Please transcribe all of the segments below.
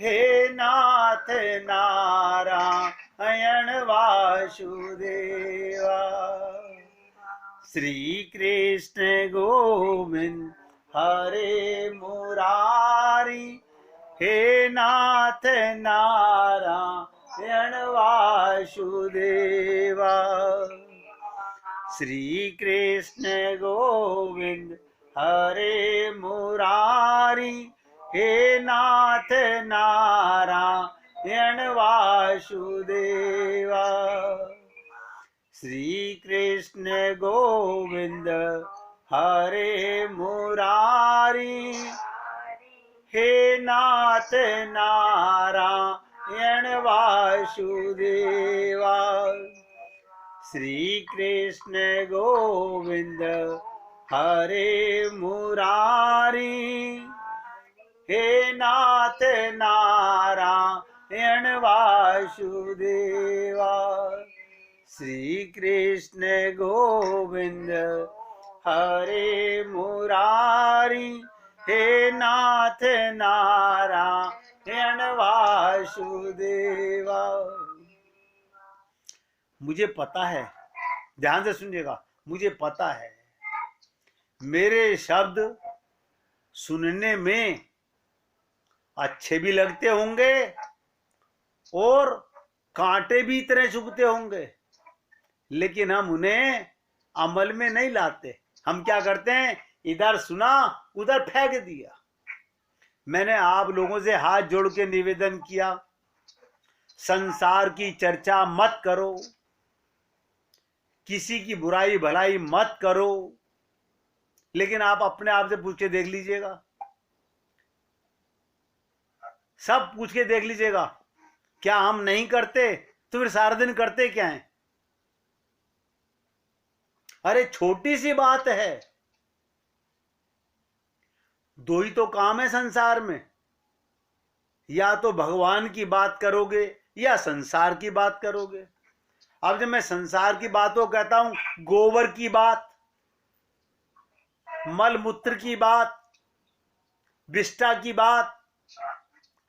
हे नाथ नारायण वासुदेवा। श्री कृष्ण गोविंद हरे मुरारी, हे नाथ नारायण वासुदेवा। श्री कृष्ण गोविंद हरे मुरारी, हे नाथ नारायण वासुदेवा। श्री कृष्ण गोविंद हरे मुरारी, हे नाथ नारायण वासुदेवा। श्री कृष्ण गोविंद हरे मुरारी, हे नाथ नारायण वासुदेवा। श्री कृष्ण गोविंद हरे मुरारी, हे नाथ नारायण वासुदेवा। मुझे पता है, ध्यान से सुनिएगा, मुझे पता है मेरे शब्द सुनने में अच्छे भी लगते होंगे और कांटे भी इतने चुभते होंगे, लेकिन हम उन्हें अमल में नहीं लाते। हम क्या करते हैं, इधर सुना उधर फेंक दिया। मैंने आप लोगों से हाथ जोड़ के निवेदन किया, संसार की चर्चा मत करो, किसी की बुराई भलाई मत करो। लेकिन आप अपने आप से पूछ के देख लीजिएगा, सब पूछ के देख लीजिएगा, क्या हम नहीं करते तो फिर सारा दिन करते क्या हैं? अरे छोटी सी बात है, दो ही तो काम है संसार में, या तो भगवान की बात करोगे या संसार की बात करोगे। अब जब मैं संसार की बातों कहता हूं, गोबर की बात, मल मूत्र की बात, विष्ठा की बात,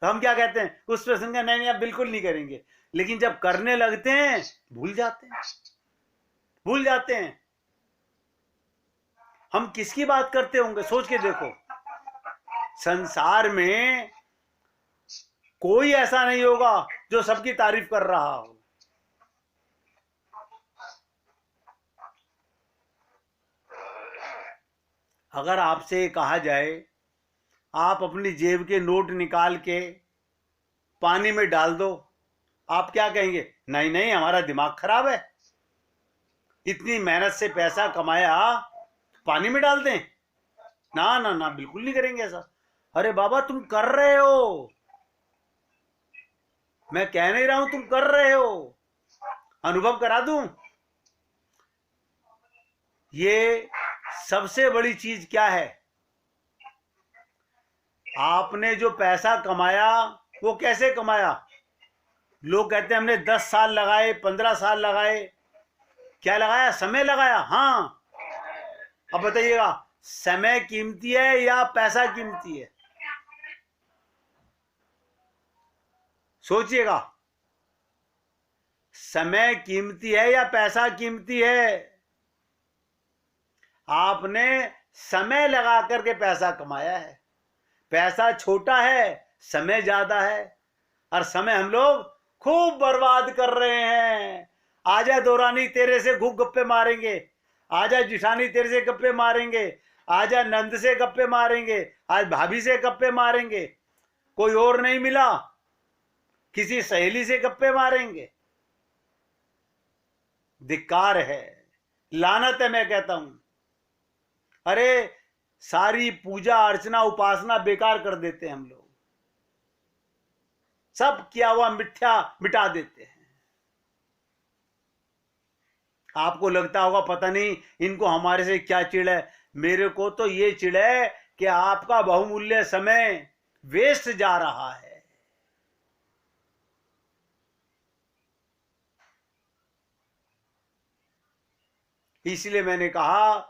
तो हम क्या कहते हैं, उस प्रसंग नहीं नहीं आप बिल्कुल नहीं करेंगे। लेकिन जब करने लगते हैं भूल जाते हैं, भूल जाते हैं। हम किसकी बात करते होंगे, सोच के देखो। संसार में कोई ऐसा नहीं होगा जो सबकी तारीफ कर रहा हो। अगर आपसे कहा जाए आप अपनी जेब के नोट निकाल के पानी में डाल दो, आप क्या कहेंगे? नहीं नहीं, हमारा दिमाग खराब है, इतनी मेहनत से पैसा कमाया पानी में डाल दें? ना ना ना, बिल्कुल नहीं करेंगे ऐसा। अरे बाबा तुम कर रहे हो, मैं कह नहीं रहा हूं तुम कर रहे हो, अनुभव करा दूं। ये सबसे बड़ी चीज क्या है, आपने जो पैसा कमाया वो कैसे कमाया? लोग कहते हैं हमने 10 साल लगाए, 15 साल लगाए। क्या लगाया? समय लगाया। हाँ, अब बताइएगा, समय कीमती है या पैसा कीमती है? सोचिएगा, समय कीमती है या पैसा कीमती है? आपने समय लगा करके पैसा कमाया है। पैसा छोटा है, समय ज्यादा है, और समय हम लोग खूब बर्बाद कर रहे हैं। आजा दौरानी तेरे से खूब गप्पे मारेंगे, आजा जिठानी तेरे से गप्पे मारेंगे, आजा नंद से गप्पे मारेंगे, आज भाभी से गप्पे मारेंगे, कोई और नहीं मिला किसी सहेली से गप्पे मारेंगे। धिक्कार है, लानत है, मैं कहता हूं। अरे सारी पूजा अर्चना उपासना बेकार कर देते हैं हम लोग, सब किया हुआ मिथ्या मिटा देते हैं। आपको लगता होगा पता नहीं इनको हमारे से क्या चिढ़ है। मेरे को तो ये चिढ़ है कि आपका बहुमूल्य समय वेस्ट जा रहा है। इसलिए मैंने कहा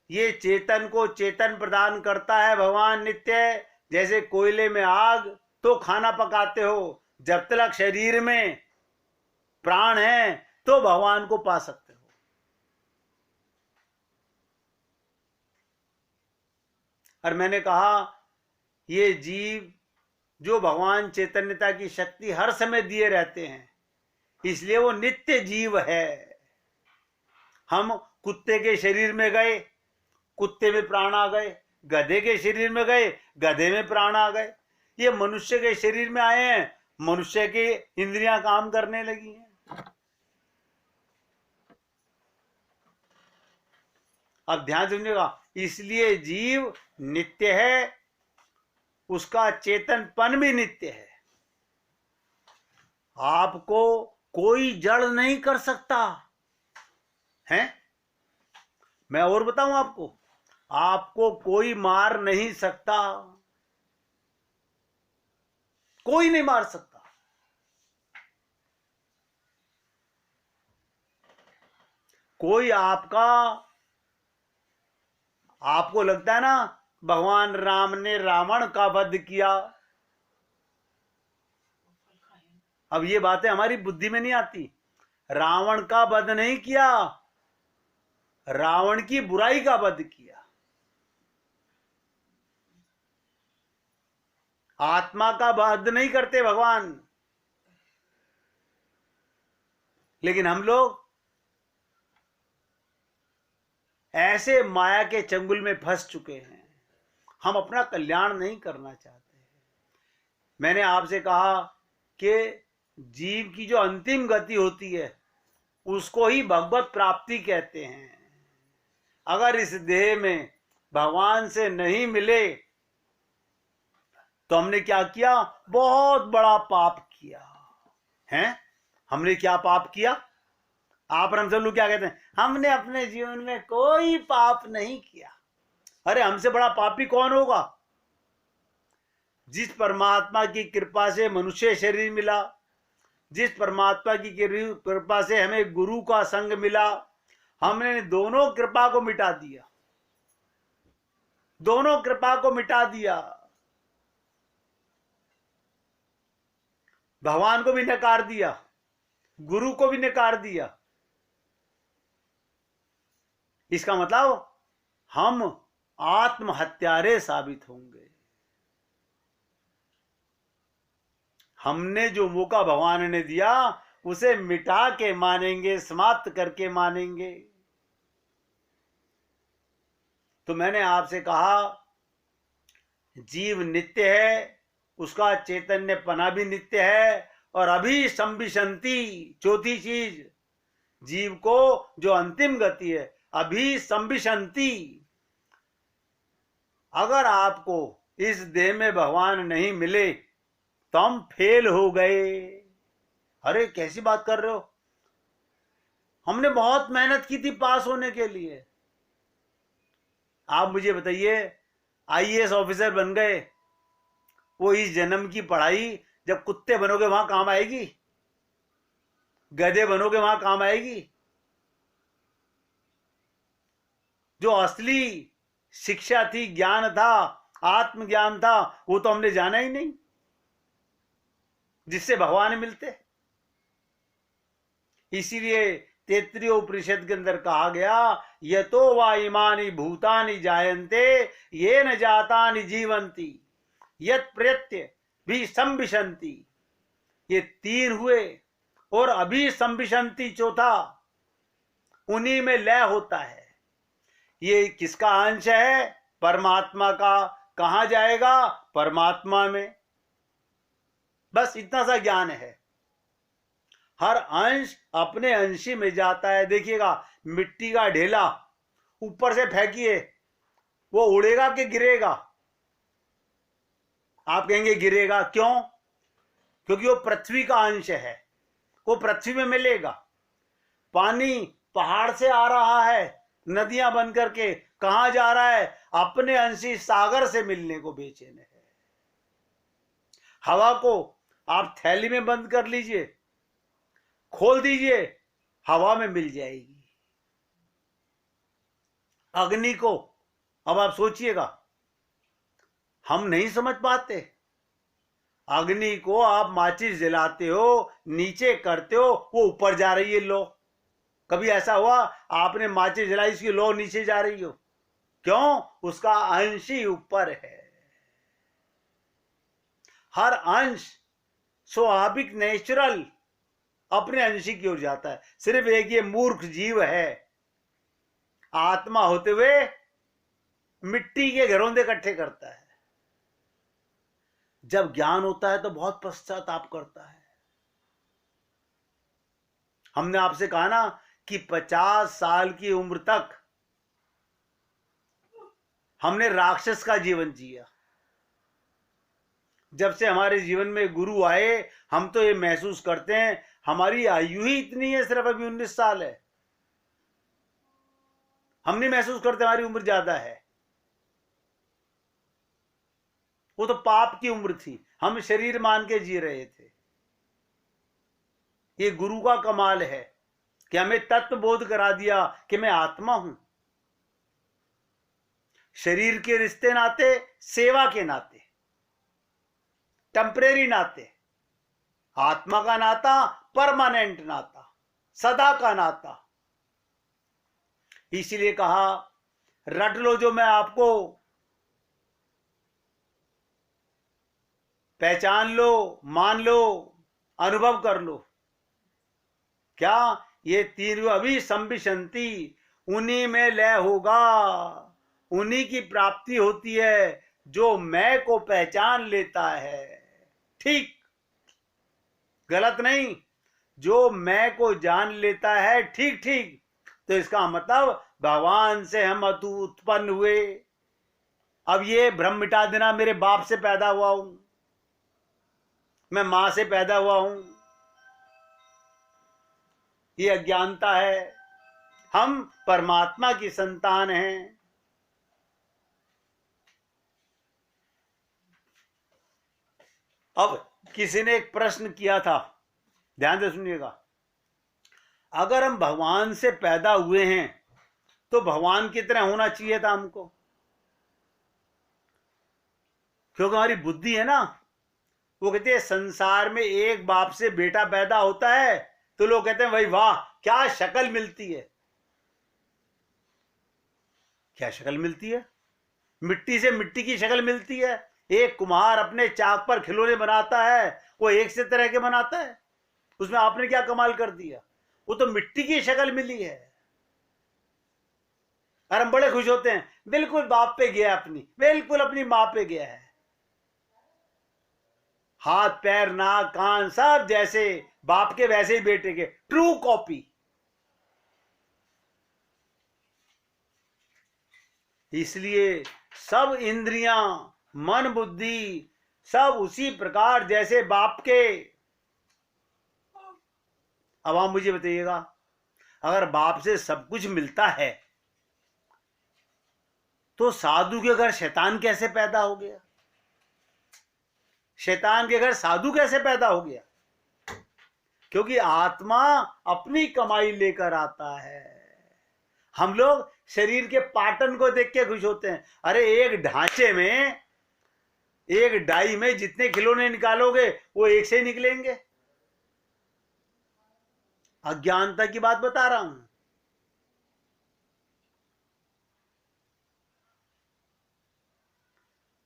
ये चेतन को चेतन प्रदान करता है भगवान नित्य, जैसे कोयले में आग तो खाना पकाते हो, जब तक शरीर में प्राण है तो भगवान को पा सकते हो। और मैंने कहा ये जीव जो भगवान चैतन्यता की शक्ति हर समय दिए रहते हैं, इसलिए वो नित्य जीव है। हम कुत्ते के शरीर में गए, कुत्ते में प्राण आ गए, गधे के शरीर में गए, गधे में प्राण आ गए। ये मनुष्य के शरीर में आए हैं, मनुष्य की इंद्रियां काम करने लगी हैं। अब ध्यान सुनिएगा, इसलिए जीव नित्य है, उसका चेतनपन भी नित्य है। आपको कोई जड़ नहीं कर सकता है। मैं और बताऊं आपको, आपको कोई मार नहीं सकता, कोई नहीं मार सकता। कोई आपको लगता है ना भगवान राम ने रावण का वध किया, अब ये बातें हमारी बुद्धि में नहीं आती। रावण का वध नहीं किया, रावण की बुराई का वध किया। आत्मा का वध नहीं करते भगवान। लेकिन हम लोग ऐसे माया के चंगुल में फंस चुके हैं, हम अपना कल्याण नहीं करना चाहते। मैंने आपसे कहा कि जीव की जो अंतिम गति होती है उसको ही भगवत प्राप्ति कहते हैं। अगर इस देह में भगवान से नहीं मिले तो हमने क्या किया? बहुत बड़ा पाप किया है। हमने क्या पाप किया? आप और हम सब लोग क्या कहते हैं? हमने अपने जीवन में कोई पाप नहीं किया। अरे हमसे बड़ा पापी कौन होगा? जिस परमात्मा की कृपा से मनुष्य शरीर मिला, जिस परमात्मा की कृपा से हमें गुरु का संग मिला, हमने दोनों कृपा को मिटा दिया, दोनों कृपा को मिटा दिया। भगवान को भी नकार दिया, गुरु को भी नकार दिया। इसका मतलब हम आत्महत्यारे साबित होंगे। हमने जो मौका भगवान ने दिया उसे मिटा के मानेंगे, समाप्त करके मानेंगे। तो मैंने आपसे कहा जीव नित्य है, उसका चैतन्य पना भी नित्य है। और अभी संविशंति, चौथी चीज, जीव को जो अंतिम गति है अभी संविशंति। अगर आपको इस देह में भगवान नहीं मिले तो हम फेल हो गए। अरे कैसी बात कर रहे हो? हमने बहुत मेहनत की थी पास होने के लिए। आप मुझे बताइए, आईएएस ऑफिसर बन गए, वो इस जन्म की पढ़ाई जब कुत्ते बनोगे वहां काम आएगी? गधे बनोगे वहां काम आएगी? जो असली शिक्षा थी, ज्ञान था, आत्मज्ञान था, वो तो हमने जाना ही नहीं, जिससे भगवान मिलते। इसीलिए तैत्तिरीय उपनिषद के अंदर कहा गया, यतो वा इमानि भूतानि जायन्ते येन जातानि जीवन्ति यत् प्रयत्य भी संविशन्ति। ये तीन हुए और अभी संविशन्ति चौथा, उन्हीं में लय होता है। ये किसका अंश है? परमात्मा का। कहां जाएगा? परमात्मा में। बस इतना सा ज्ञान है। हर अंश अपने अंशी में जाता है। देखिएगा, मिट्टी का ढेला ऊपर से फेंकिए, वो उड़ेगा कि गिरेगा? आप कहेंगे गिरेगा। क्यों? क्योंकि वो पृथ्वी का अंश है, वो पृथ्वी में मिलेगा। पानी पहाड़ से आ रहा है, नदियां बन करके कहां जा रहा है? अपने अंशी सागर से मिलने को बेचैन है। हवा को आप थैली में बंद कर लीजिए, खोल दीजिए, हवा में मिल जाएगी। अग्नि को अब आप सोचिएगा, हम नहीं समझ पाते। अग्नि को आप माचिस जलाते हो, नीचे करते हो, वो ऊपर जा रही है लो। कभी ऐसा हुआ आपने माचिस जलाई, इसकी लो नीचे जा रही हो? क्यों? उसका अंश ही ऊपर है। हर अंश स्वाभाविक नेचुरल अपने अंश की ओर जाता है। सिर्फ एक ये मूर्ख जीव है, आत्मा होते हुए मिट्टी के घरौंदे इकट्ठे करता है। जब ज्ञान होता है तो बहुत पश्चाताप करता है। हमने आपसे कहा ना कि 50 साल की उम्र तक हमने राक्षस का जीवन जिया। जब से हमारे जीवन में गुरु आए, हम तो ये महसूस करते हैं हमारी आयु ही इतनी है, सिर्फ अभी 19 साल है। हम नहीं महसूस करते हमारी उम्र ज्यादा है। वो तो पाप की उम्र थी, हम शरीर मान के जी रहे थे। ये गुरु का कमाल है कि हमें तत्व बोध करा दिया कि मैं आत्मा हूं। शरीर के रिश्ते नाते सेवा के नाते, टेम्परेरी नाते, आत्मा का नाता परमानेंट नाता, सदा का नाता। इसलिए कहा रट लो जो मैं आपको, पहचान लो, मान लो, अनुभव कर लो। क्या? ये तीन अभी संबिशंति, उन्हीं में लय होगा, उन्हीं की प्राप्ति होती है जो मैं को पहचान लेता है। ठीक, गलत नहीं, जो मैं को जान लेता है। ठीक ठीक। तो इसका मतलब भगवान से हम अतु उत्पन्न हुए। अब ये भ्रम मिटा देना, मेरे बाप से पैदा हुआ हूं, मैं मां से पैदा हुआ हूं, ये अज्ञानता है। हम परमात्मा की संतान हैं। अब किसी ने एक प्रश्न किया था, ध्यान से सुनिएगा। अगर हम भगवान से पैदा हुए हैं तो भगवान की तरह होना चाहिए था हमको, क्योंकि हमारी बुद्धि है ना, वो कहते हैं संसार में एक बाप से बेटा पैदा होता है तो लोग कहते हैं भाई वाह क्या शक्ल मिलती है। क्या शक्ल मिलती है? मिट्टी से मिट्टी की शक्ल मिलती है। एक कुम्हार अपने चाक पर खिलौने बनाता है, वो एक से तरह के बनाता है, उसमें आपने क्या कमाल कर दिया? वो तो मिट्टी की शक्ल मिली है। और हम बड़े खुश होते हैं, बिल्कुल बाप पे गया, अपनी बिल्कुल अपनी मां पे गया है। हाथ पैर नाक कान सब जैसे बाप के वैसे ही बेटे के, ट्रू कॉपी। इसलिए सब इंद्रियां, मन बुद्धि सब उसी प्रकार जैसे बाप के। अब आप मुझे बताइएगा, अगर बाप से सब कुछ मिलता है तो साधु के घर शैतान कैसे पैदा हो गया? शैतान के घर साधु कैसे पैदा हो गया? क्योंकि आत्मा अपनी कमाई लेकर आता है। हम लोग शरीर के पाटन को देख के खुश होते हैं। अरे एक ढांचे में, एक डाई में जितने खिलौने निकालोगे वो एक से ही निकलेंगे। अज्ञानता की बात बता रहा हूं।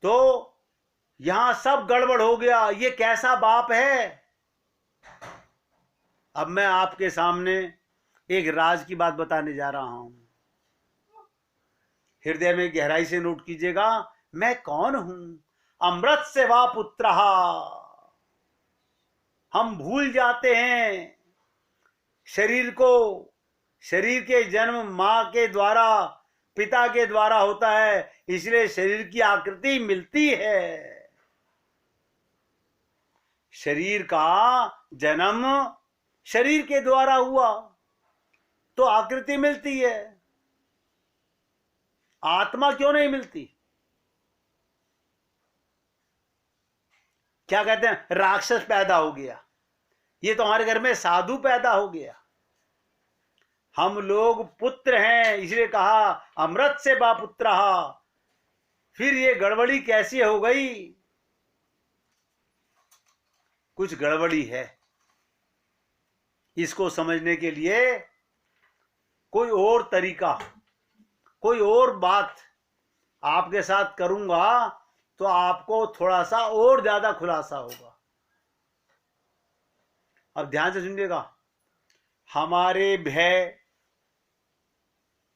तो यहां सब गड़बड़ हो गया। ये कैसा बाप है? अब मैं आपके सामने एक राज की बात बताने जा रहा हूं। हृदय में गहराई से नोट कीजिएगा। मैं कौन हूं? अमृत से वा पुत्र। हम भूल जाते हैं शरीर को। शरीर के जन्म मां के द्वारा, पिता के द्वारा होता है, इसलिए शरीर की आकृति मिलती है। शरीर का जन्म शरीर के द्वारा हुआ तो आकृति मिलती है। आत्मा क्यों नहीं मिलती? क्या कहते हैं? राक्षस पैदा हो गया। ये तो हमारे घर में साधु पैदा हो गया। हम लोग पुत्र हैं, इसलिए कहा अमृत से बा पुत्र। फिर ये गड़बड़ी कैसी हो गई? कुछ गड़बड़ी है। इसको समझने के लिए कोई और तरीका, कोई और बात आपके साथ करूंगा तो आपको थोड़ा सा और ज्यादा खुलासा होगा। अब ध्यान से सुनिएगा। हमारे भय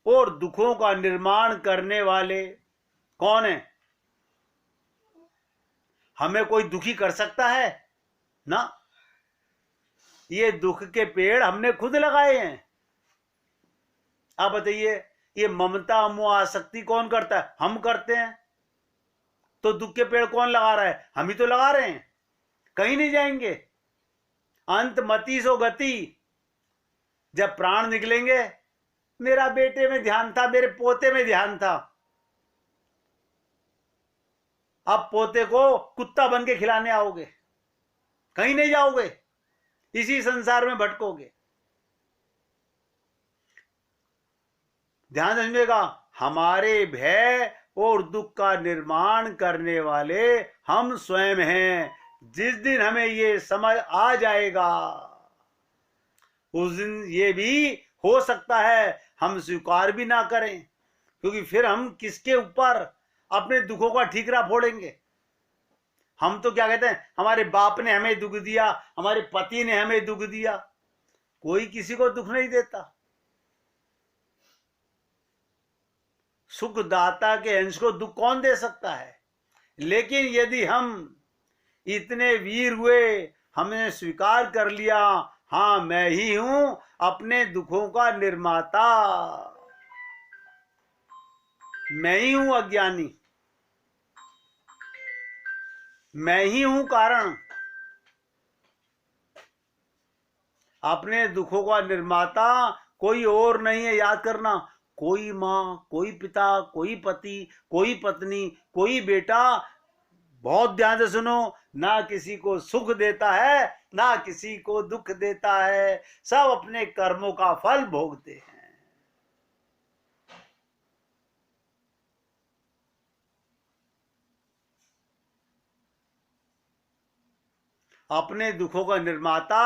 और दुखों का निर्माण करने वाले कौन है? हमें कोई दुखी कर सकता है ना? ये दुख के पेड़ हमने खुद लगाए हैं। आप बताइए, ये ममता मोह आसक्ति कौन करता है? हम करते हैं। तो दुख के पेड़ कौन लगा रहा है? हम ही तो लगा रहे हैं। कहीं नहीं जाएंगे। अंत मति सो गति। जब प्राण निकलेंगे, मेरा बेटे में ध्यान था, मेरे पोते में ध्यान था, अब पोते को कुत्ता बन के खिलाने आओगे, कहीं नहीं जाओगे, इसी संसार में भटकोगे। ध्यान रखिएगा, हमारे भय और दुख का निर्माण करने वाले हम स्वयं हैं। जिस दिन हमें ये समझ आ जाएगा, उस दिन ये भी हो सकता है हम स्वीकार भी ना करें, क्योंकि फिर हम किसके ऊपर अपने दुखों का ठीकरा फोड़ेंगे? हम तो क्या कहते हैं, हमारे बाप ने हमें दुख दिया, हमारे पति ने हमें दुख दिया। कोई किसी को दुख नहीं देता। सुखदाता के अंश को दुख कौन दे सकता है? लेकिन यदि हम इतने वीर हुए, हमने स्वीकार कर लिया, हाँ मैं ही हूं अपने दुखों का निर्माता, मैं ही हूं अज्ञानी, मैं ही हूं कारण, अपने दुखों का निर्माता कोई और नहीं है। याद करना, कोई माँ, कोई पिता, कोई पति, कोई पत्नी, कोई बेटा, बहुत ध्यान से सुनो, ना किसी को सुख देता है ना किसी को दुख देता है। सब अपने कर्मों का फल भोगते हैं। अपने दुखों का निर्माता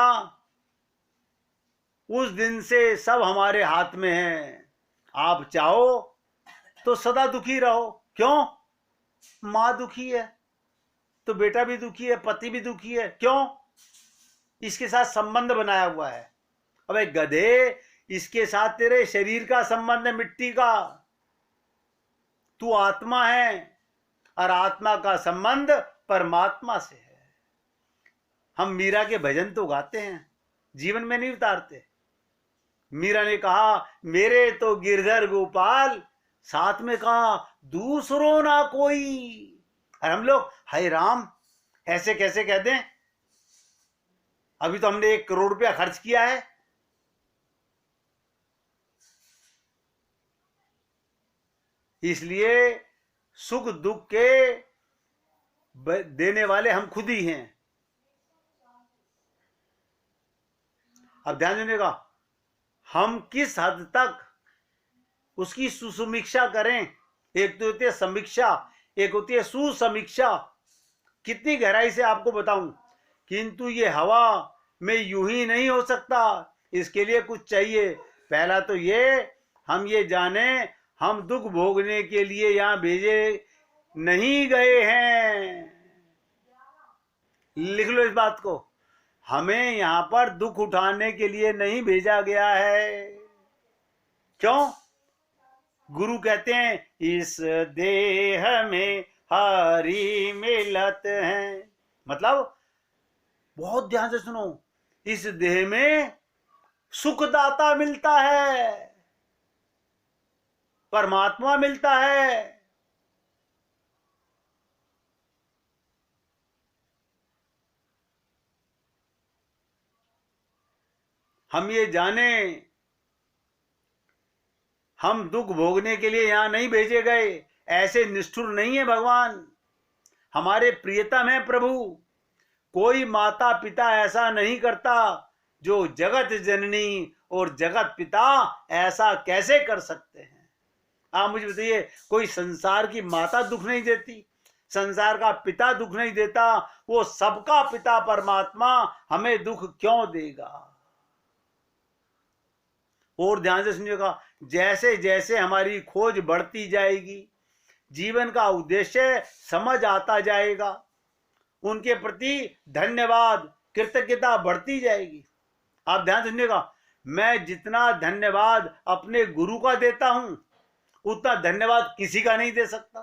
उस दिन से सब हमारे हाथ में है। आप चाहो तो सदा दुखी रहो। क्यों? माँ दुखी है तो बेटा भी दुखी है, पति भी दुखी है। क्यों? इसके साथ संबंध बनाया हुआ है। अबे गधे, इसके साथ तेरे शरीर का संबंध है, मिट्टी का। तू आत्मा है और आत्मा का संबंध परमात्मा से है। हम मीरा के भजन तो गाते हैं, जीवन में नहीं उतारते। मीरा ने कहा, मेरे तो गिरधर गोपाल, साथ में कहा दूसरों ना कोई। और हम लोग हाय राम ऐसे कैसे कहते हैं? अभी तो हमने 1 करोड़ रुपया खर्च किया है। इसलिए सुख दुख के देने वाले हम खुद ही हैं। अब ध्यान देनेगा, हम किस हद तक उसकी सुसमीक्षा करें। एक तो होती है समीक्षा, एक होती है सुसमीक्षा। कितनी गहराई से आपको बताऊं, किंतु ये हवा में यूं ही नहीं हो सकता। इसके लिए कुछ चाहिए। पहला तो हम ये जाने, हम दुख भोगने के लिए यहां भेजे नहीं गए हैं। लिख लो इस बात को, हमें यहां पर दुख उठाने के लिए नहीं भेजा गया है। क्यों? गुरु कहते हैं, इस देह में हरि मिलत है। मतलब बहुत ध्यान से सुनो, इस देह में सुखदाता मिलता है, परमात्मा मिलता है। हम ये जाने, हम दुख भोगने के लिए यहां नहीं भेजे गए। ऐसे निष्ठुर नहीं है भगवान, हमारे प्रियतम है प्रभु। कोई माता पिता ऐसा नहीं करता जो जगत जननी और जगत पिता ऐसा कैसे कर सकते हैं? आप मुझे बताइए, कोई संसार की माता दुख नहीं देती, संसार का पिता दुख नहीं देता, वो सबका पिता परमात्मा हमें दुख क्यों देगा? और ध्यान से सुनिएगा, जैसे जैसे हमारी खोज बढ़ती जाएगी, जीवन का उद्देश्य समझ आता जाएगा, उनके प्रति धन्यवाद कृतज्ञता बढ़ती जाएगी। आप ध्यान सुनिएगा, मैं जितना धन्यवाद अपने गुरु का देता हूं, उतना धन्यवाद किसी का नहीं दे सकता।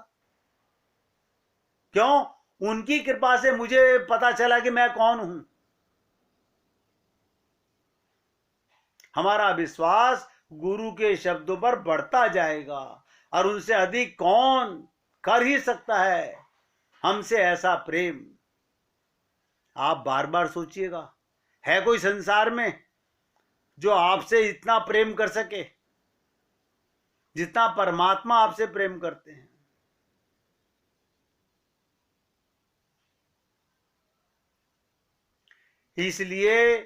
क्यों? उनकी कृपा से मुझे पता चला कि मैं कौन हूं। हमारा विश्वास गुरु के शब्दों पर बढ़ता जाएगा, और उनसे अधिक कौन कर ही सकता है हमसे ऐसा प्रेम? आप बार बार सोचिएगा, है कोई संसार में जो आपसे इतना प्रेम कर सके जितना परमात्मा आपसे प्रेम करते हैं? इसलिए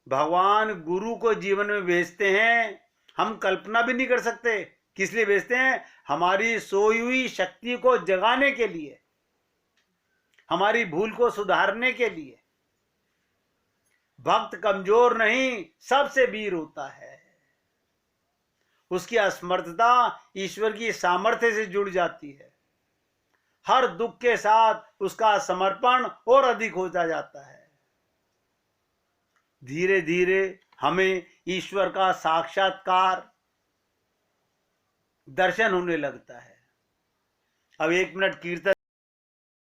भगवान गुरु को जीवन में भेजते हैं, हम कल्पना भी नहीं कर सकते किस लिए भेजते हैं। हमारी सोई हुई शक्ति को जगाने के लिए, हमारी भूल को सुधारने के लिए। भक्त कमजोर नहीं, सबसे वीर होता है। उसकी असमर्थता ईश्वर की सामर्थ्य से जुड़ जाती है। हर दुख के साथ उसका समर्पण और अधिक होता जाता है। धीरे धीरे हमें ईश्वर का साक्षात्कार दर्शन होने लगता है। अब 1 मिनट कीर्तन